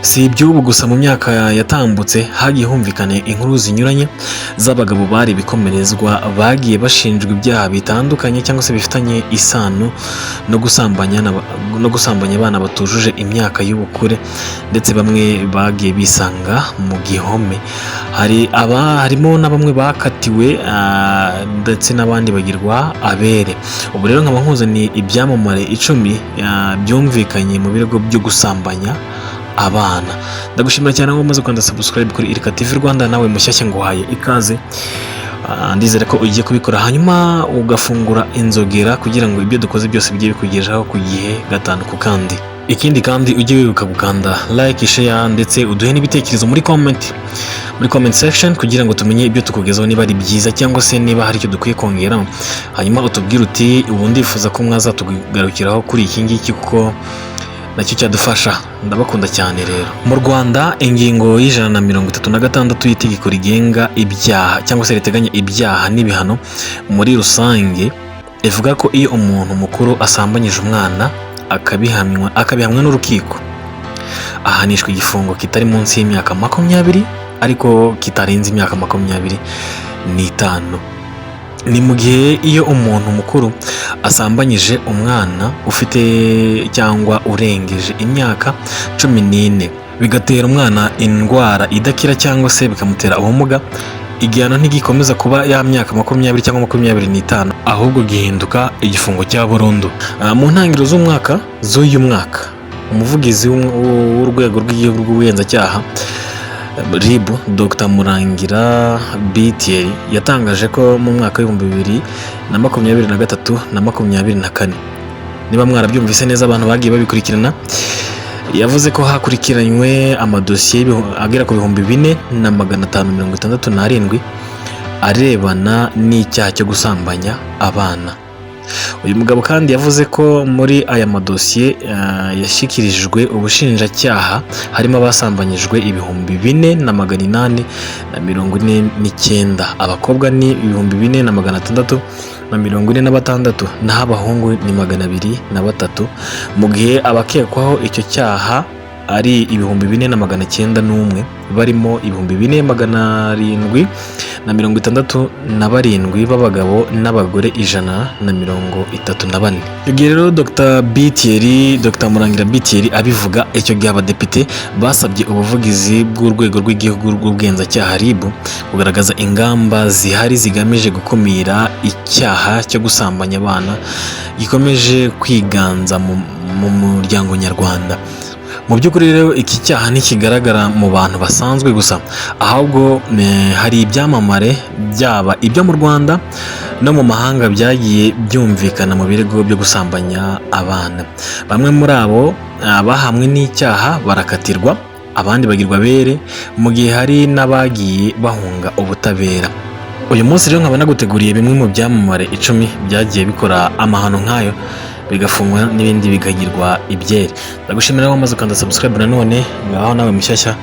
Si iby'ubu gusa mu myaka yatambutse hagiye humvikana inkuru zinyuranye z'abagabo bari ibikomerezwa bagiye bashinjwa ibyaha bitandukanye cyangwa se bifitanye isano no gusambanya abana batujuje imyaka y'ubukure, ndetse bamwe bagiye bisanga mu gihome. Harimo na bamwe bakatiwe ndetse n'abandi bagirwa abere. Ubu rero nkaba nkuzaniye ibyamamare 10 byumvikanye mu birego byo gusambanya abana. Ndagushimira cyane ngo umaze kwanda subscribe kuri Irika TV Rwanda, nawe mushyashya nguhaye ikaze. Ndizere ko ugiye kubikora hanyuma ugafungura inzogera kugira ngo ibyo dukoze byose bijye bikugezaho ku gihe gatanu ku kandi. Ikindi kandi ujye wibuka gukanda like, share ndetse uduhe n'ibitekerezo muri comment section kugira ngo tumenye ibyo tukugezaho, niba ari byiza cyangwa se niba hari icyo dukwiye kongera. Hanyuma utubwire uti ubu ndifuza ko mwazatugarukiraho kuri iki ngiki kuko nacyo cyadufasha. Ndabakunda cyane. Rero mu Rwanda ingingo y'136 y'itegeko rigenga ibyaha cyangwa se riteganya ibyaha n'ibihano muri rusange ivuga ko iyo umuntu mukuru asambanyije umwana akabihamwa n'urukiko, ahanishwa igifungo kitari munsi y'imyaka 20 ariko kitarenze imyaka 25. Ni mu gihe iyo umuntu mukuru asambanyije umwana ufite cyangwa urengeje imyaka 14 bigatera umwana indwara idakira cyangwa se bikamutera ubumuga, igihano ntigikomeza kuba ya myaka 20 cyangwa 25 ahubwo gihinduka igifungo cya burundu. Mu ntangiriro z'uyu mwaka umuvugizi w'urwego rw'igihugu rw'ubugenzacyaha RIB Dr Murangira BTL yatangaje ko mu mwaka w'2023 na 24, niba mwarabyumvise neza abantu bagiye babikurikirana, yavuze ko hakurikiranywe amadosiye agera ku 4567 arebana n'icyaha cyo gusambanya abana. Uyu mugabo kandi yavuze ko muri aya madosiye yashyikirijwe ubushinjacyaha harimo abasambanyijwe 4849, abakobwa ni 4646 naho abahungu ni 203, mu gihe abakekwaho icyo cyaha ari 4991 barimo 4767 b'abagabo n'abagore 134. Ibyo rero Dr Murangira BTL abivuga icyo gihe abadepite basabye ubuvugizi bw'urwego rw'igihugu rw'ubugenzacyaha RIB kugaragaza ingamba zihari zigamije gukumira icyaha cyo gusambanya abana gikomeje kwiganza mu muryango nyarwanda. Mu by'ukuri rero iki cyaha ntikigaragara mu bantu basanzwe gusa, ahubwo hari ibyamamare byaba ibyo mu Rwanda no mu mahanga byagiye byumvikana mu birego byo gusambanya abana. Bamwe muri abo bahamwe n'icyaha barakatirwa, abandi bagirwa abere, mu gihe hari n'abagiye bahunga ubutabera. Uyu munsi rero nkaba naguteguriye bimwe mu byamamare 10 byagiye bikora amahano nk'ayo bigafungwa n'ibindi bikagirwa ibyere. Ndagushimira ko wamaze ukanda subscribe. Nanone ngaho nawe mushyashya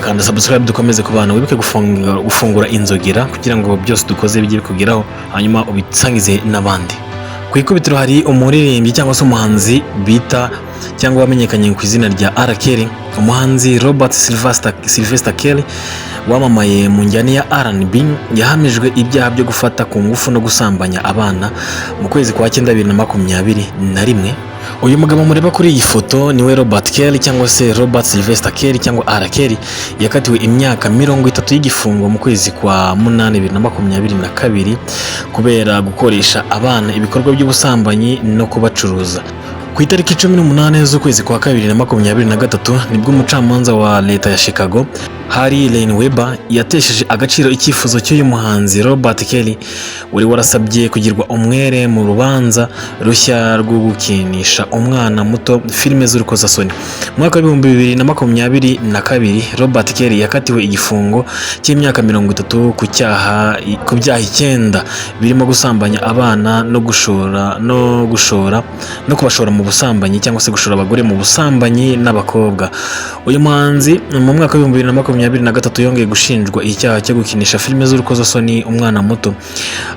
kanda subscribe dukomeze kubana, wibuke gufungura inzogera kugira ngo byose dukoze bijye bikugeraho hanyuma ubisangize n'abandi. Ku ikubitiro hari umuririmbyi cyangwa se umuhanzi bita cyangwa wamenyekanye ku izina rya R Kelly, umuhanzi Robert Sylvester Kelly wamamaye mu njyana ya R&B yahamijwe ibyaha byo gufata ku ngufu no gusambanya abana mu kwezi kwa 9 2021. Uyu mugabo mureba kuri iyi foto niwe Robert Kelly cyangwa se Robert Sylvester Kelly cyangwa R Kelly, yakatiwe imyaka 30 y'igifungo mu kwezi kwa 8 2022 kubera gukoresha abana ibikorwa by'ubusambanyi no kubacuruza. Ku itariki 18 z'ukwezi kwa 2023 nibwo umucamanza wa leta ya Chicago Harry Lane Weber yatesheje agaciro icyifuzo cy'uyu muhanzi Robert Kelly wari warasabye kugirwa umwere mu rubanza rushya rwo gukinisha umwana muto filime z'urukozasoni. Mu mwaka wa 2022 Robert Kelly yakatiwe igifungo cy'imyaka 30 ku byaha 9 birimo gusambanya abana no kubashora mu busambanyi cyangwa se gushora abagore mu busambanyi n'abakobwa. Uyu muhanzi mu mwaka wa 2023 yongeye gushinjwa icyaha cyo gukinisha filime z'urukozasoni umwana muto.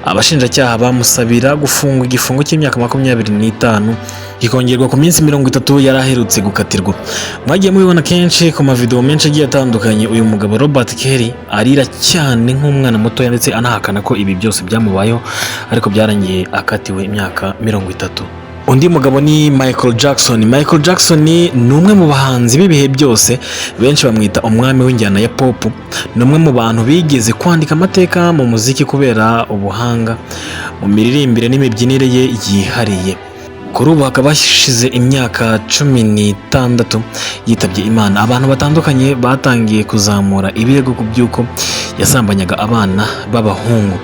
Abashinjacyaha bamusabira gufungwa igifungo cy'imyaka 25 gikongerwa ku minsi 30 yari aherutse gukatirwa. Mwagiye mubibona kenshi ku mavideo menshi agiye atandukanye, uyu mugabo Robert Kelly arira cyane nk'umwana muto ndetse anahakana ko ibi byose byamubayeho, ariko byarangiye akatiwe imyaka 30. Undi mugabo ni Michael Jackson. Michael Jackson ni umwe mu bahanzi b'ibihe byose, benshi bamwita umwami w'injyana ya pop. Ni umwe mu bantu bigeze kwandika amateka mu muziki kubera ubuhanga mu miririmbire n'imibyinire ye yihariye. Kuri ubu hakaba hashize imyaka 16 yitabye Imana. Abantu batandukanye batangiye kuzamura ibirego ku by'uko yasambanyaga abana b'abahungu.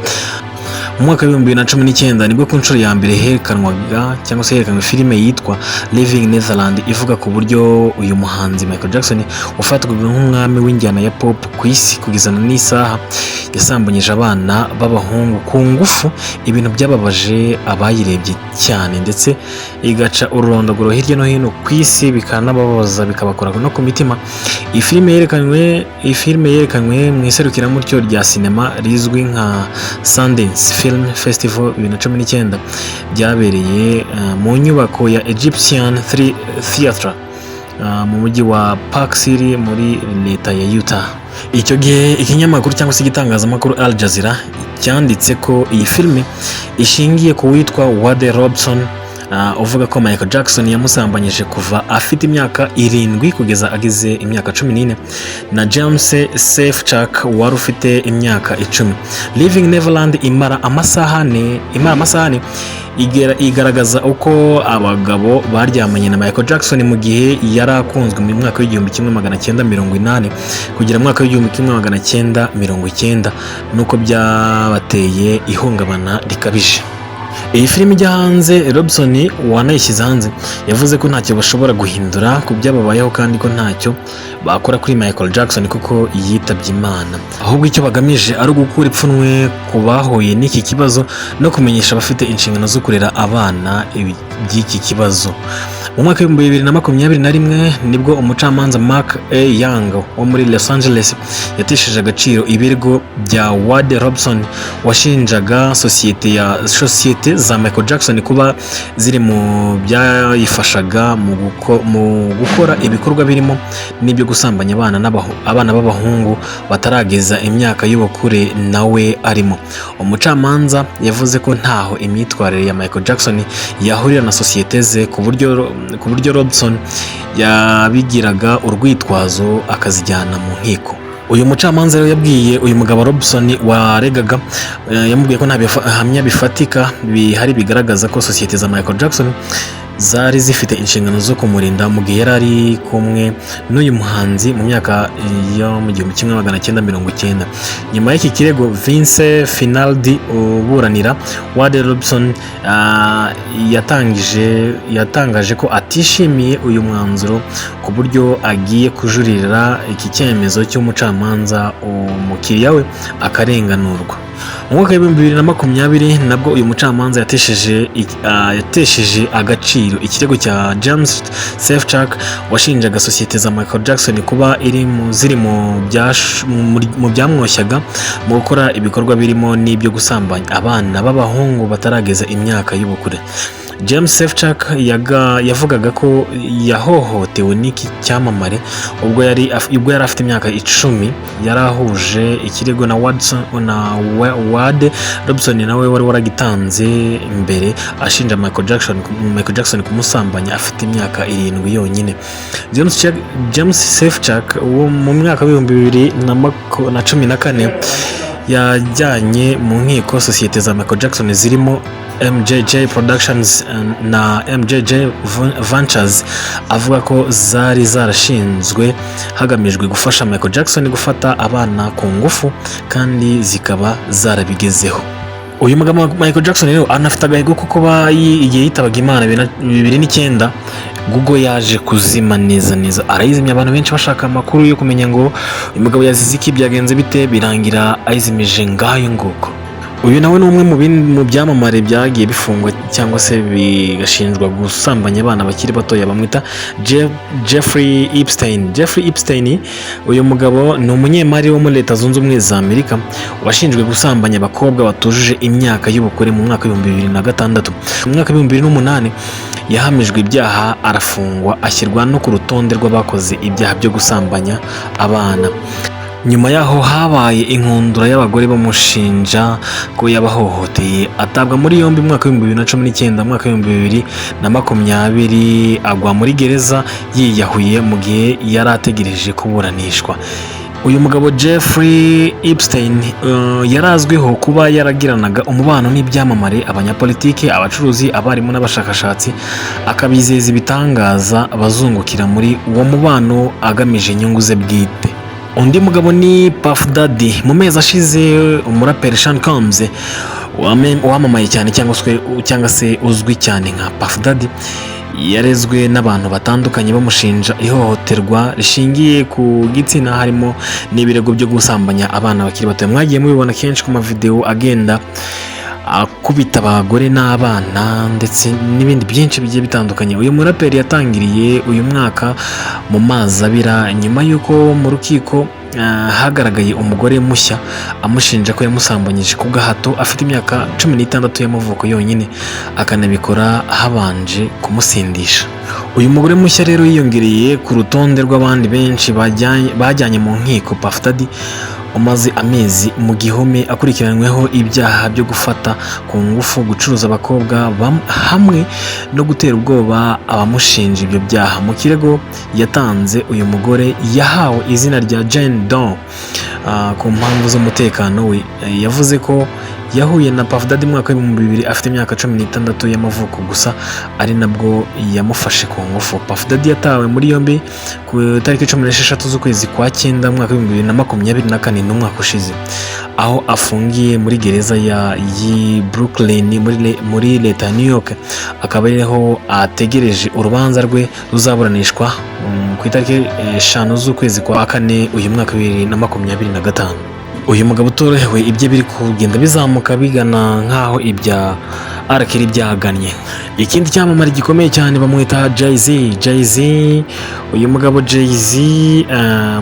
Mu mwaka wa 2019 nibwo ku nshuro ya mbere herekanwaga cyangwa se herekanwe filime yitwa Living Neverland ivuga ku buryo uyu muhanzi Michael Jackson ufatwaga nk'umwami w'injyana ya pop ku isi kugeza n'isaha yasambanyije abana b'abahungu ku ngufu, ibintu byababaje abayirebye cyane ndetse igaca ururondogoro hirya no hino ku isi, bikanababaza bikabakora no ku mitima. Iyi filime yerekanwe mu iserukiramuco rya sinema rizwi nka Sundance Film Festival 2019 byabereye mu nyubako ya Egyptian Theatre mu mujyi wa Park City muri leta ya Utah. Icyo gihe ikinyamakuru cyangwa se igitangazamakuru Al Jazeera cyanditse ko iyi filime ishingiye ku witwa Wade Robson, uvuga ko Michael Jackson yamusambanyije kuva afite imyaka 7 kugeza agize imyaka 14 na James Safechuck wari ufite imyaka 10. Living Neverland imara amasaha ane igaragaza uko abagabo baryamanye na Michael Jackson mu gihe yari akunzwe mu mwaka w'1980 kugera mu mwaka w'1990 nuko byabateye ihungabana rikabije. Iyi filime ijya hanze, Robson wanayishyize hanze yavuze ko ntacyo bashobora guhindura ku byababayeho kandi ko ntacyo bakora kuri Michael Jackson kuko yitabye Imana, ahubwo icyo bagamije ari ugukura ipfunwe ku bahuye n'iki kibazo no kumenyesha abafite inshingano zo kurera abana by'iki kibazo. Mu mwaka wa 2021 nibwo umucamanza Mark A. Young wo muri Los Angeles yatesheje agaciro ibirego bya Wade Robson washinjaga sosiyete za Michael Jackson kuba ziri mu byayifashaga mu gukora ibikorwa birimo n'ibyo gusambanya abana b'abahungu batarageza imyaka y'ubukure nawe arimo. Umucamanza yavuze ko ntaho imyitwarire ya Michael Jackson yahurira na sosiyete ze ku buryo Robson yabigiraga urwitwazo akazijyana mu nkiko. Uyu mucamanza rero yabwiye uyu mugabo Robson waregaga, yamubwiye ko nta bihamya bifatika bihari bigaragaza ko sosiyete za Michael Jackson zari zifite inshingano zo kumurinda mu gihe yari ari kumwe n'uyu muhanzi mu myaka yo mu 1990. Nyuma y'iki kirego, Vince Finaldi uburanira Wade Robson yatangaje ko atishimiye uyu mwanzuro ku buryo agiye kujuririra iki cyemezo cy'umucamanza, umukiriya we akarenganurwa. Mu mwaka wa 2020 nabwo uyu mucamanza yatesheje agaciro ikirego cya James Safechuck washinjaga sosiyete za Michael Jackson kuba ziri mu byamwoshyaga mu gukora ibikorwa birimo n'ibyo gusambanya abana b'abahungu batarageza imyaka y'ubukure. James Safechuck yavugaga ko yahohotewe n'iki cyamamare ubwo yari afite imyaka 10. yarahuje ikirego na Wade Robson nawe wari waragitanze imbere ashinja Michael Jackson kumusambanya afite imyaka 7 yonyine. James Safechuck wo mu mwaka wa 2014 yajyanye mu nkiko sosiyete za Michael Jackson zirimo MJJ Productions na MJJ Ventures, avuga ko zari zarashinzwe hagamijwe gufasha Michael Jackson gufata abana ku ngufu kandi zikaba zarabigezeho. Uyu mugabo Michael Jackson rero anafite agahigo kuko igihe yitabaga Imana 2009 Google yaje kuzima neza arayizimya. Abantu benshi bashaka amakuru yo kumenya ngo uyu mugabo yazize iki, byagenze bite, birangira ayizimije ngayo nguko. uyu nawe ni umwe mu byamamare byagiye bifungwa cyangwa se bigashinjwa gusambanya abana bakiri batoya, bamwita Jeffrey Epstein. Jeffrey Epstein, uyu mugabo ni umunyemari wo muri Leta Zunze Ubumwe za Amerika washinjwe gusambanya abakobwa batujuje imyaka y'ubukure mu mwaka w'ibihumbi 2006. Mu mwaka w'ibihumbi 2008 yahamijwe ibyaha, arafungwa, ashyirwa no ku rutonde rw'abakoze ibyaha byo gusambanya abana. Nyuma yaho habaye inkundura y'abagore bamushinja ko yabahohoteye, atabwa muri yombi mu mwaka w'ibihumbi 2019. mu mwaka w'ibihumbi 2020 agwa muri gereza yiyahuye mu gihe yari ategereje kuburanishwa. Uyu mugabo Jeffrey Epstein yari azwiho kuba yaragiranaga umubano n'ibyamamare, abanyapolitike, abacuruzi, abarimu n'abashakashatsi, akabizeza ibitangaza bazungukira muri uwo mubano agamije inyungu ze bwite. Undi mugabo ni Puff Daddy. Mu mezi ashize umuraperi Sean Combs wamamaye cyane cyangwa se uzwi cyane nka Puff Daddy yarezwe n'abantu batandukanye bamushinja ihohoterwa rishingiye ku gitsina, harimo n'ibirego byo gusambanya abana bakiri bato. Mwagiye mubibona kenshi ku mavideo agenda akubita abagore n'abana ndetse n'ibindi byinshi bigiye bitandukanye. Uyu muraperi yatangiriye uyu mwaka mu mazi abira nyuma y'uko mu rukiko hagaragaye umugore mushya amushinja ko yamusambanyije ku gahato afite imyaka 16 y'amavuko yonyine, akanabikora habanje kumusindisha. Uyu mugore mushya rero yiyongereye ku rutonde rw'abandi benshi bajyanye mu nkiko Puff Daddy umaze amezi mu gihome akurikiranyweho ibyaha byo gufata ku ngufu, gucuruza abakobwa hamwe no gutera ubwoba abamushinja ibyo byaha. Mu kirego yatanze, uyu mugore yahawe izina rya Jane Doe ku mpamvu z'umutekano we. Yavuze ko yahuye na Puff Daddy mu mwaka w'ibihumbi 2000 afite imyaka 16 y'amavuko gusa, ari nabwo yamufashe ku ngufu. Puff Daddy yatawe muri yombi ku tariki 16 z'ukwezi kwa 9 mu mwaka w'ibihumbi 2024 n'umwaka ushize, aho afungiye muri gereza ya Brooklyn muri leta ya New York. Akaba ariho ategereje urubanza rwe ruzaburanishwa ku itariki 5 z'ukwezi kwa 4 uyu mwaka 2025. Uyu mugabo utorohewe, ibye biri kugenda bizamuka bigana nkaho ibya arakiri byagannye. Ikindi cyamamare gikomeye cyane bamwita Jay-Z. Uyu mugabo Jay-Z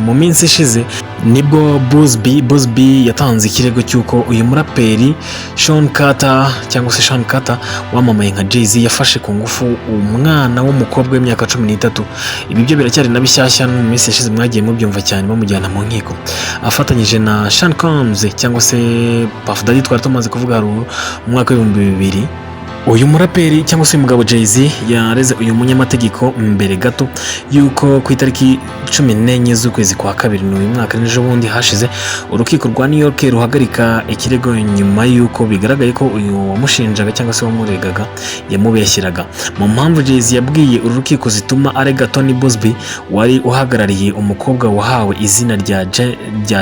mu minsi ishize nibwo Buzz B yatanze ikirego cy'uko uyu muraperi Sean Carter wamamaye nka Jay-Z yafashe ku ngufu umwana w'umukobwa w'imyaka 13. Ibi byo biracyari na bishyashya, mu minsi yashize mwagiye mubyumva cyane bamujyana mu nkiko afatanyije na Sean Combs cyangwa se Puff Daddy twari tumaze kuvuga mu mwaka w'ibihumbi 2000. Uyu muraperi cyangwa se umugabo Jay-Z yareze uyu munyamategeko mbere gato yuko ku itariki 14 z'ukwezi kwa 2 n'uyu mwaka n'ejo bundi hashize urukiko rwa New York ruhagarika ikirego nyuma yuko bigaragaye ko uyu wamushinjaga cyangwa se wamuregaga yamubeshyiraga. Mu mpamvu Jay-Z yabwiye uru rukiko zituma arega Tony Buzby wari uhagarariye umukobwa wahawe izina rya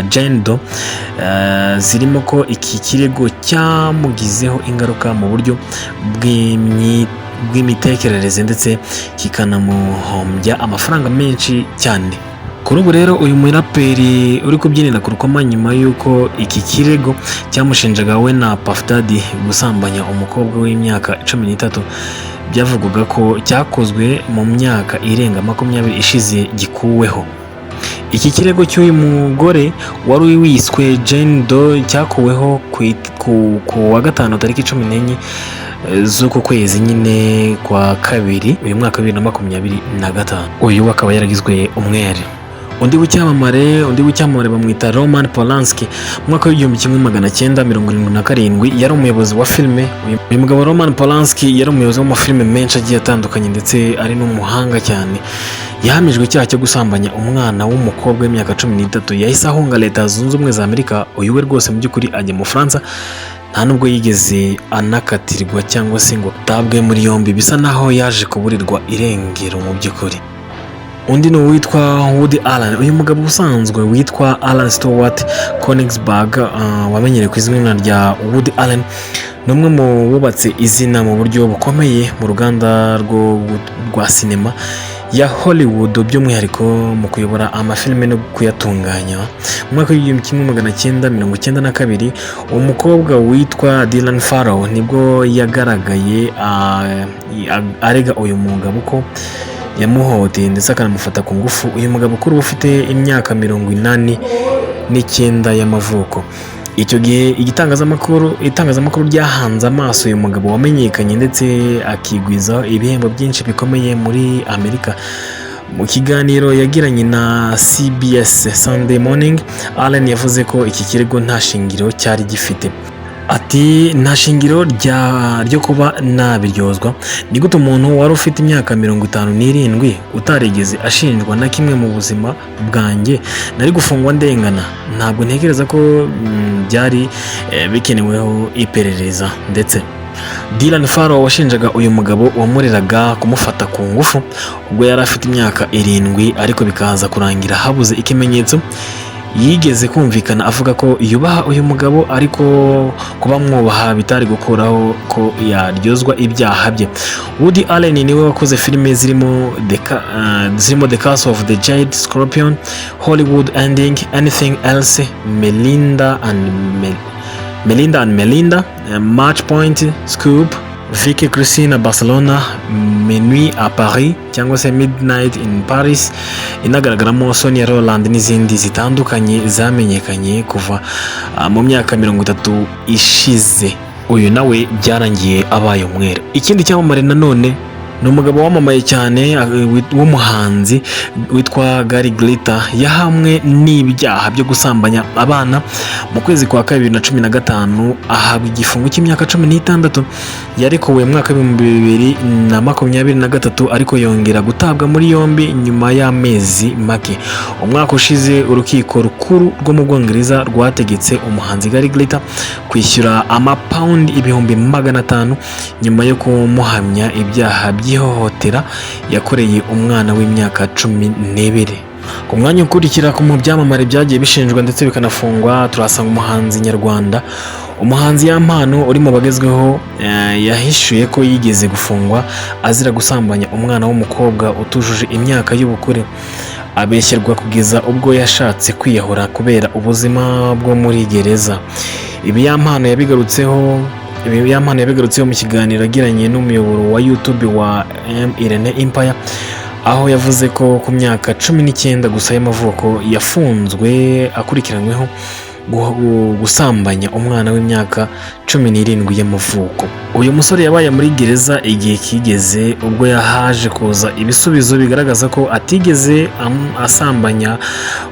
Jane Doe zirimo ko iki kirego cyamugizeho ingaruka mu buryo bw'imitekerereze ndetse kikanamuhombya amafaranga menshi cyane. Kuri ubu rero uyu muraperi uri kubyinira ku rukoma nyuma y'uko iki kirego cyamushinjaga we na Puff Daddy gusambanya umukobwa w'imyaka 13 byavugaga ko cyakozwe mu myaka irenga 20 ishize gikuweho. Iki kirego cy'uyu mugore wari wiswe Jane Doe cyakuweho ku wa gatanu tariki 14 z'uko kwezi nyine kwa 2 uyu mwaka 2025. Uyu akaba yaragizwe umwere. Undi w'icyamamare bamwita Roman Polanski. Mu mwaka w'1977 yari umuyobozi wa filime. Uyu mugabo Roman Polanski yari umuyobozi w'amafilime menshi agiye atandukanye ndetse ari n'umuhanga cyane. Yahamijwe icyaha cyo gusambanya umwana w'umukobwa w'imyaka 13. Yahise ahunga Leta Zunze Ubumwe za Amerika. Uyu we rwose mu by'ukuri ajya mu Bufaransa, nta nubwo yigeze anakatirwa cyangwa se ngo tabwe muri yombi, bisa naho yaje kuburirwa irengero mu by'ukuri. Undi ni uwitwa Woody Allen. Uyu mugabo usanzwe witwa Alan Stewart Koenigsberg wamenyereye ku izina rya Woody Allen, ni umwe mu bubatse izina mu buryo bukomeye mu ruganda rwa sinema. ya Hollywood by'umwihariko mu kuyobora amafilime no kuyatunganya. Mu mwaka w'1992 umukobwa witwa Dylan Farrow nibwo yagaragaye arega uyu mugabo ko yamuhohoteye ndetse akanamufata ku ngufu. Uyu mugabo kuri ufite imyaka 89 y'amavuko. Icyo gihe itangazamakuru ryahanze amaso uyu mugabo wamenyekanye ndetse akigwizaho ibihembo byinshi bikomeye muri Amerika. Mu kiganiro yagiranye na CBS Sunday Morning, Allen yavuze ko iki kirego nta shingiro cyari gifite. Ati nta shingiro ryo kuba nabiryozwa. Ni gute umuntu wari ufite imyaka 57 utarigeze ashinjwa na kimwe mu buzima bwanjye nari gufungwa ndengana? Ntabwo ntekereza ko byari bikeneweho iperereza. Ndetse Dylan Farrow washinjaga uyu mugabo wamureraga kumufata ku ngufu ubwo yari afite imyaka 7, ariko bikaza kurangira habuze ikimenyetso. Yigeze kumvikana avuga ko yubaha uyu mugabo ariko kuba mwubaha bitari gukuraho ko yaryozwa ibyaha bye. Woody Allen niwe wakoze filime zirimo The Curse of the Jade Scorpion, Hollywood Ending, Anything Else, Melinda and Melinda, Match Point, Scoop, Vicky Cristina Barcelona, Minuit à Paris cyangwa se Midnight in Paris, inagaragaramo Sonia Rolland n'izindi zitandukanye zamenyekanye kuva mu myaka 30 ishize. Uyu nawe byarangiye abaye umwere. Ikindi cyamamare nanone ni umugabo wamamaye cyane w'umuhanzi witwa Gary Glitter. Yahamwe n'ibyaha byo gusambanya abana mu kwezi kwa 2015, ahabwa igifungo cy'imyaka 16. Yarekuwe mu mwaka w'2023 ariko yongera gutabwa muri yombi nyuma y'amezi make. Umwaka ushize urukiko rukuru rwo mu Bwongereza rwategetse umuhanzi Gary Glitter kwishyura amapawundi 500,000 nyuma yo kumuhamya ibyaha by'ihohotera yakoreye umwana w'imyaka 12. Ku mwanya ukurikira ku mu byamamare byagiye bishinjwa ndetse bikanafungwa turasanga umuhanzi nyarwanda. Umuhanzi Yampano uri mu bagezweho yahishuye ko yigeze gufungwa azira gusambanya umwana w'umukobwa utujuje imyaka y'ubukure. Abeshyerwa kugeza ubwo yashatse kwiyahura kubera ubuzima bwo muri gereza. Ibi Yampano yabigarutseho mu kiganiro agiranye n'umuyoboro wa YouTube wa Irene Empire, aho yavuze ko ku myaka 19 gusa y'amavuko yafunzwe akurikiranyweho gusambanya umwana w'imyaka 17 y'amavuko. Uyu musore yabaye muri gereza igihe kigeze ubwo yahaje kuza ibisubizo bigaragaza ko atigeze asambanya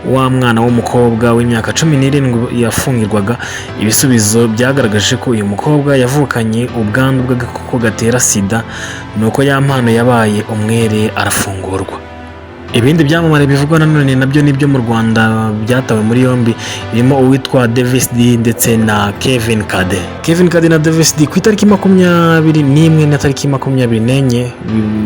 wa mwana w'umukobwa w'imyaka 17 yafungirwaga. Ibisubizo byagaragaje ko uyu mukobwa yavukanye ubwandu bw'agakoko gatera sida, nuko Yampano yabaye umwere arafungurwa. Ibindi byamamare bivugwa nanone nabyo nibyo mu Rwanda byatawe muri yombi, birimo uwitwa Davis D ndetse na Kevin Kade na Davis D ku itariki 21 na tariki 24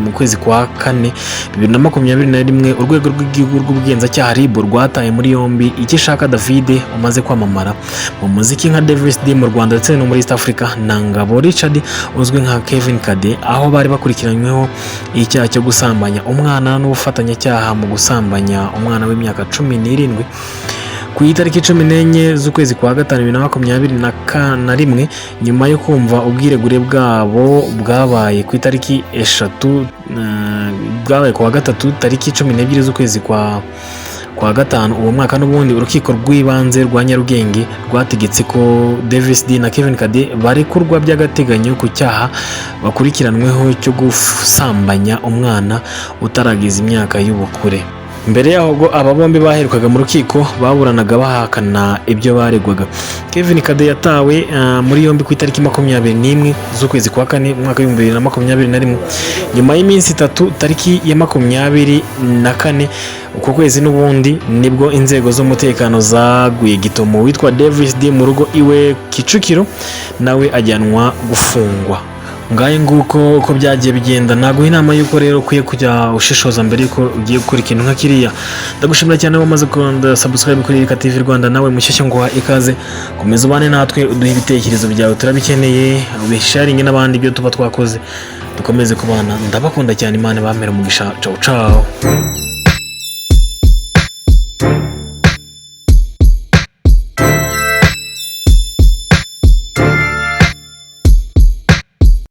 mu kwezi kwa 4 2021. Urwego rw'igihugu rw'ubugenzacyaha RIB rwataye muri yombi Ikishaka David umaze kwamamara mu muziki nka Davis D mu Rwanda ndetse no muri East Africa, na Ngabo Richard uzwi nka Kevin Kade, aho bari bakurikiranyweho icyaha cyo gusambanya umwana n'ubufatanyacyaha mu gusambanya umwana w'imyaka 17 ku itariki 14 z'ukwezi kwa 5 2021. Nyuma yo kumva ubwiregure bwabo bwabaye ku itariki 3 bwabaye ku wa gatatu tariki 12 z'ukwezi kwa 5 uwo mwaka, n'ubundi urukiko rw'ibanze rwa Nyarugenge rwategetse ko Davis D na Kevin Kade barekurwa by'agateganyo ku cyaha bakurikiranweho cyo gusambanya umwana utaragize imyaka y'ubukure. Mbere yaho ngo aba bombi baherukaga mu rukiko baburanaga bahakana ibyo baregwaga. Kevin Kade yatawe muri yombi ku itariki 21 z'ukwezi kwa 4 mwaka wa 2021, nyuma y'iminsi 3 tariki ya 24 uko kwezi n'ubundi nibwo inzego z'umutekano zaguye gitomo witwa Davis D mu rugo iwe Kicukiro, nawe ajyanwa gufungwa. Ngaye nguko uko byagiye bigenda. Naguha inama yuko rero ukwiye kujya ushishoza mbere yuko ugiye gukora ikintu nka kiriya. Ndagushimira cyane wamaze gukanda subscribe kuri Irika TV Rwanda. Nawe mushyashya ngo ikaze, komeza ubane natwe uduhe ibitekerezo byawe turabikeneye, ubisharinge n'abandi ibyo tuba twakoze. dukomeze kubana, ndabakunda cyane, Imana ibamere umugisha. Ciao ciao.